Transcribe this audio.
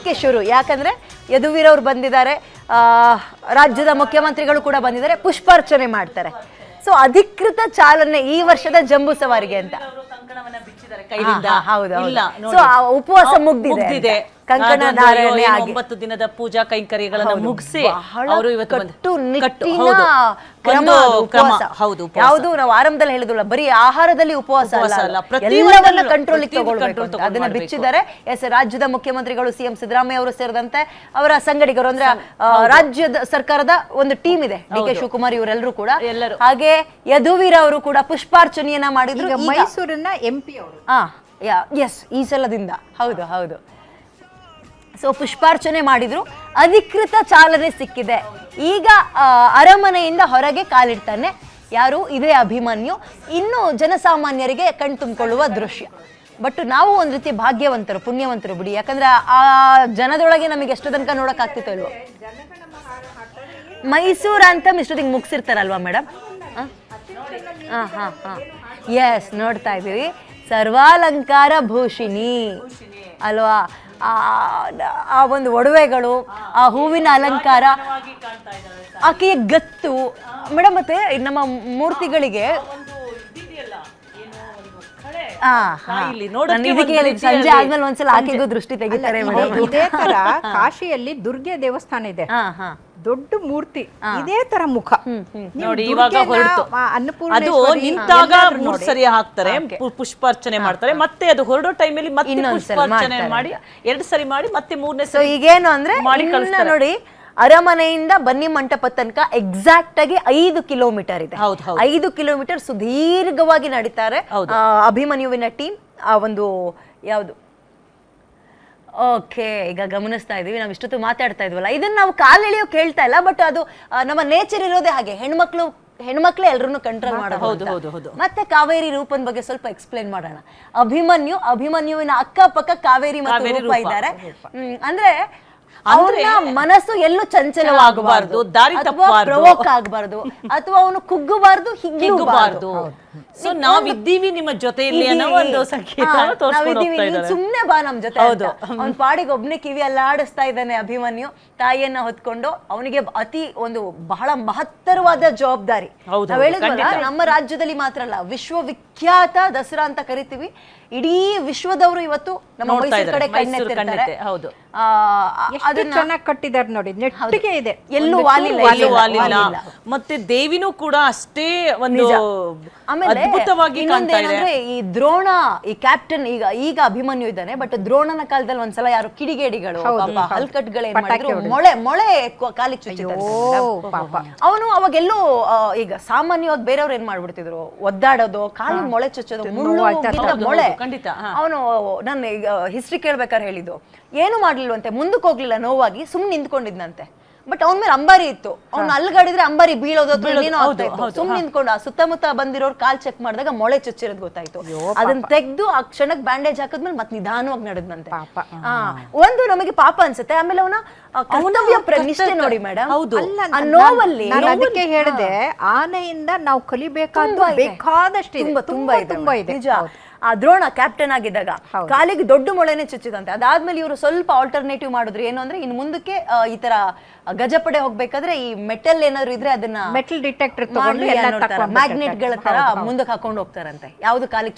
ಇದಕ್ಕೆ ಶುರು. ಯಾಕಂದ್ರೆ ಯದುವೀರ್ ಅವ್ರು ಬಂದಿದ್ದಾರೆ, ರಾಜ್ಯದ ಮುಖ್ಯಮಂತ್ರಿಗಳು ಕೂಡ ಬಂದಿದ್ದಾರೆ, ಪುಷ್ಪಾರ್ಚನೆ ಮಾಡ್ತಾರೆ. ಸೊ ಅಧಿಕೃತ ಚಾಲನೆ ಈ ವರ್ಷದ ಜಂಬೂ ಸವಾರಿಗೆ ಅಂತ. ಸೊ ಉಪವಾಸ ಮುಗ್ದಿದೆ, ಕಂಕಣ ಧಾರಣೆ ಆಗಿ 9 ದಿನದ ಪೂಜಾ ಕೈಂಕರ್ಯಗಳನ್ನು ಮುಗಿಸಿ ಅವರು ಇವತ್ತು ಯಾವುದು ನಾವು ಆರಂಭದಲ್ಲಿ ಹೇಳಿದ್ರಲ್ಲ, ಬರೀ ಆಹಾರದಲ್ಲಿ ಉಪವಾಸ ಅಲ್ಲ, ಎಲ್ಲವನ್ನ ಕಂಟ್ರೋಲ್ ತಗೊಳ್ಬೇಕು, ಅದನ್ನ ಬಿಚ್ಚಿದ್ದಾರೆ. ರಾಜ್ಯದ ಮುಖ್ಯಮಂತ್ರಿಗಳು ಸಿಎಂ ಸಿದ್ದರಾಮಯ್ಯ ಅವರು ಸೇರಿದಂತೆ ಅವರ ಸಂಗಡಿಗರು, ಅಂದ್ರೆ ರಾಜ್ಯದ ಸರ್ಕಾರದ ಒಂದು ಟೀಮ್ ಇದೆ, ಡಿ.ಕೆ. ಶಿವಕುಮಾರ್ ಇವರೆಲ್ಲರೂ ಕೂಡ, ಹಾಗೆ ಯದುವೀರ್ ಅವರು ಕೂಡ ಪುಷ್ಪಾರ್ಚನೆಯನ್ನ ಮಾಡಿದ್ರು. ಮೈಸೂರಿನ MP ಅವರು ಎಸ್ ಈ ಸಲದಿಂದ ಹೌದು. ಸೊ ಪುಷ್ಪಾರ್ಚನೆ ಮಾಡಿದ್ರು, ಅಧಿಕೃತ ಚಾಲನೆ ಸಿಕ್ಕಿದೆ. ಈಗ ಅರಮನೆಯಿಂದ ಹೊರಗೆ ಕಾಲಿಡ್ತಾನೆ ಯಾರು, ಇದೇ ಅಭಿಮನ್ಯು. ಇನ್ನು ಜನಸಾಮಾನ್ಯರಿಗೆ ಕಣ್ತುಂಬಿಕೊಳ್ಳುವ ದೃಶ್ಯ. ಬಟ್ ನಾವು ಒಂದ್ ರೀತಿ ಭಾಗ್ಯವಂತರು, ಪುಣ್ಯವಂತರು ಬಿಡಿ. ಯಾಕಂದ್ರೆ ಆ ಜನದೊಳಗೆ ನಮಗೆ ಎಷ್ಟು ತನಕ ನೋಡಕ್ ಆಗ್ತಿತ್ತು ಅಲ್ವಾ. ಮೈಸೂರು ಅಂತ ಇಷ್ಟೊತ್ತಿಗೆ ಮುಗಿಸಿರ್ತಾರಲ್ವಾ ಮೇಡಮ್? ಎಸ್, ನೋಡ್ತಾ ಇದೀವಿ. ಸರ್ವಾಲಂಕಾರ ಭೂಷಿಣಿ ಅಲ್ವಾ, ಆ ಒಂದು ಒಡವೆಗಳು, ಆ ಹೂವಿನ ಅಲಂಕಾರ, ಆಕೆಯ ಗತ್ತು ಮೇಡಮ್. ಮತ್ತೆ ನಮ್ಮ ಮೂರ್ತಿಗಳಿಗೆ ಸಂಜೆ ಆದ್ಮೇಲೆ ಒಂದ್ಸಲ ಆಕೆಗೂ ದೃಷ್ಟಿ ತೆಗಿತಾರೆ. ಇದೇ ತರ ಕಾಶಿಯಲ್ಲಿ ದುರ್ಗೆ ದೇವಸ್ಥಾನ ಇದೆ, ದೊಡ್ಡ ಮೂರ್ತಿ, ಇದೇ ತರ ಮುಖ ನೋಡಿ. ಇವಾಗ ಅದು ನಿಂತಾಗ 3 ಸರಿ ಹಾಕ್ತಾರೆ, ಪುಷ್ಪಾರ್ಚನೆ ಮಾಡ್ತಾರೆ, ಮತ್ತೆ ಅದು ಹೊರಡೋ ಟೈಮಲ್ಲಿ ಮತ್ತೆ ಪುಷ್ಪಾರ್ಚನೆ ಮಾಡಿ 2 ಸರಿ ಮಾಡಿ ಮತ್ತೆ 3ನೇ ಸರಿ. ಈಗೇನು ಅಂದ್ರೆ ನೋಡಿ, ಅರಮನೆಯಿಂದ ಬನ್ನಿ ಮಂಟಪ ತನಕ ಎಕ್ಸಾಕ್ಟ್ ಆಗಿ 5 ಕಿಲೋಮೀಟರ್ ಇದೆ. 5 ಕಿಲೋಮೀಟರ್ ಸುದೀರ್ಘವಾಗಿ ನಡೀತಾರೆ ಅಭಿಮನ್ಯುವಿನ ಟೀಮ್. ಆ ಒಂದು ಯಾವುದು ಓಕೆ, ಈಗ ಗಮನಿಸ್ತಾ ಇದೀವಿ, ನಾವು ಇಷ್ಟೊತ್ತು ಮಾತಾಡ್ತಾ ಇದ್ವಲ್ಲ, ಇದನ್ನ ನಾವು ಕಾಲೆಳೆಯೋ ಕೇಳ್ತಾ ಇಲ್ಲ, ಬಟ್ ಅದು ನಮ್ಮ ನೇಚರ್ ಇರೋದೇ ಹಾಗೆ. ಹೆಣ್ಮಕ್ಳೇ ಎಲ್ರನ್ನು ಕಂಟ್ರೋಲ್ ಮಾಡೋದು. ಮತ್ತೆ ಕಾವೇರಿ ರೂಪನ್ ಬಗ್ಗೆ ಸ್ವಲ್ಪ ಎಕ್ಸ್ಪ್ಲೇನ್ ಮಾಡೋಣ. ಅಭಿಮನ್ಯುವಿನ ಅಕ್ಕಪಕ್ಕ ಕಾವೇರಿ ಮತ್ತು ರೂಪ ಇದ್ದಾರೆ. ಅಂದ್ರೆ ಅವನ ಮನಸ್ಸು ಎಲ್ಲೂ ಚಂಚಲವಾಗಬಾರ್ದು, ದಾರಿ ತಪ್ಪಬಾರ್ದು, ಪ್ರವೋಕ್ ಆಗಬಾರ್ದು, ಅಥವಾ ಅವನು ಕುಗ್ಗಬಾರ್ದು, ಹಿಗ್ಗಬಾರ್ದು. ಸೊ ನಾವಿದ್ದೀವಿ ನಿಮ್ಮ ಜೊತೆಯಲ್ಲಿ ಅನ್ನೋ ಒಂದು ಸಂಕೇತ ತೋರಿಸ್ಕೊಂಡು ಹೋಗ್ತಾ ಇದ್ದಾರೆ. ಸುಮ್ನೆ ಬಾ ನಮ್ ಜೊತೆ. ಅವ್ನ ಪಾಡಿಗೆ ಒಬ್ನೇ ಕಿವಿ ಅಲ್ಲಾಡಿಸ್ತಾ ಇದ್ದಾನೆ ಅಭಿಮನ್ಯು, ತಾಯಿಯನ್ನ ಹೊತ್ಕೊಂಡು. ಅವನಿಗೆ ಅತಿ ಒಂದು ಬಹಳ ಮಹತ್ತರವಾದ ಜವಾಬ್ದಾರಿ. ನಾವ್ ಹೇಳಿದ್ವಲ್ಲ, ನಮ್ಮ ರಾಜ್ಯದಲ್ಲಿ ಮಾತ್ರ ಅಲ್ಲ, ವಿಶ್ವವಿಖ್ಯಾತ ದಸರಾ ಅಂತ ಕರಿತೀವಿ. ಇಡೀ ವಿಶ್ವದವರು ಇವತ್ತು ನಮ್ಮ ಮೈಸೂರು ಕಡೆ ಕಣ್ಣೆತ್ತಿರ್ತಾರೆ. ಎಷ್ಟು ಚೆನ್ನಾಗಿ ಕಟ್ಟಿದ್ದಾರೆ ನೋಡಿ, ನೆಟ್ಟಿಗೆ ಇದೆ, ಎಲ್ಲೂ ವಾಲಿಲ್ಲ. ಮತ್ತೆ ದೇವಿನೂ ಕೂಡ ಅಷ್ಟೇ ಒಂದು ಅದ್ಭುತವಾಗಿ ಕಾಣ್ತಾ ಇದೆ. ಈ ದ್ರೋಣ, ಈ ಕ್ಯಾಪ್ಟನ್, ಈಗ ಅಭಿಮನ್ಯು ಇದ್ದಾನೆ, ಬಟ್ ದ್ರೋಣನ ಕಾಲದಲ್ಲಿ ಒಂದ್ಸಲ ಯಾರು ಕಿಡಿಗೇಡಿಗಳು, ಹಲ್ಕಟ್ಗಳು ಏನ್ ಮಾಡಿದ್ರು, ಮೊಳೆ ಕಾಲಿಗೆ ಚುಚ್ಚಿದ್ದಾರೆ. ಅವನು ಅವಾಗೆಲ್ಲೋ, ಈಗ ಸಾಮಾನ್ಯವಾಗಿ ಬೇರೆಯವ್ರು ಏನ್ ಮಾಡ್ಬಿಡ್ತಿದ್ರು, ಒದ್ದಾಡೋದು, ಕಾಲಿಗೆ ಮೊಳೆ ಚುಚ್ಚೋದು, ಮೊಳೆ. ಅವನು ನನ್ನ ಹಿಸ್ಟ್ರಿ ಕೇಳ್ಬೇಕಾದ್ರೆ ಹೇಳಿದ್ದು, ಏನು ಮಾಡ್ಲಿಲ್ವಂತೆ, ಮುಂದಕ್ಕೆ ಹೋಗ್ಲಿಲ್ಲ, ನೋವಾಗಿ ಸುಮ್ನೆ ನಿಂತ್ಕೊಂಡಿದ್ನಂತೆ. ಬಟ್ ಅವನ ಮೇಲೆ ಅಂಬಾರಿ ಇತ್ತು, ಅವ್ನ ಅಲ್ಗಾಡಿದ್ರೆ ಅಂಬಾರಿ ಬೀಳೋದು, ಸುಮ್ನೆ ನಿಂತ್ಕೊಂಡು ಆ ಸುತ್ತಮುತ್ತ ಬಂದಿರೋರು ಕಾಲ್ ಚೆಕ್ ಮಾಡಿದಾಗ ಮೊಳೆ ಚುಚ್ಚಿರೋದು ಗೊತ್ತಾಯ್ತು. ಅದನ್ನ ತೆಗ್ದು ಆ ಕ್ಷಣಕ್ಕೆ ಬ್ಯಾಂಡೇಜ್ ಹಾಕಿದ್ಮೇಲೆ ಮತ್ತೆ ನಿಧಾನವಾಗಿ ನಡೆದ್ನಂತೆ. ಒಂದು ನಮಗೆ ಪಾಪ ಅನ್ಸುತ್ತೆ. ಆಮೇಲೆ ಅವನ ನಿಷ್ಠೆ ನೋಡಿ ಮೇಡಮ್, ನೋವಲ್ಲಿ ಅದಕ್ಕೆ ಹೇಳಿದೆ, ಆನೆಯಿಂದ ನಾವು ಕಲಿಬೇಕಾದ ಬೇಕಾದಷ್ಟು ತುಂಬಾ ಇದೆ ನಿಜ. ಆ ದ್ರೋಣ ಕ್ಯಾಪ್ಟನ್ ಆಗಿದ್ದಾಗ ಕಾಲಿಗೆ ದೊಡ್ಡ ಮೊಳೆನೆ ಚುಚ್ಚಿದಂತೆ. ಅದಾದ್ಮೇಲೆ ಇವರು ಸ್ವಲ್ಪ ಆಲ್ಟರ್ನೇಟಿವ್ ಮಾಡಿದ್ರು, ಏನು ಅಂದ್ರೆ ಇನ್ನು ಮುಂದಕ್ಕೆ ಈ ತರ ಗಜಪಡೆ ಹೋಗ್ಬೇಕಾದ್ರೆ ಈ ಮೆಟಲ್ ಏನಾದ್ರು ಇದ್ರೆ ಅದನ್ನ ಮೆಟಲ್ ಡಿಟೆಕ್ಟರ್ ತಗೊಂಡು ಮ್ಯಾಗ್ನೆಟ್ ಗಳ ತರ ಮುಂದಕ್ಕೆ ಹಾಕೊಂಡು ಹೋಗ್ತಾರಂತೆ, ಯಾವ್ದು ಕಾಲಿಗೆ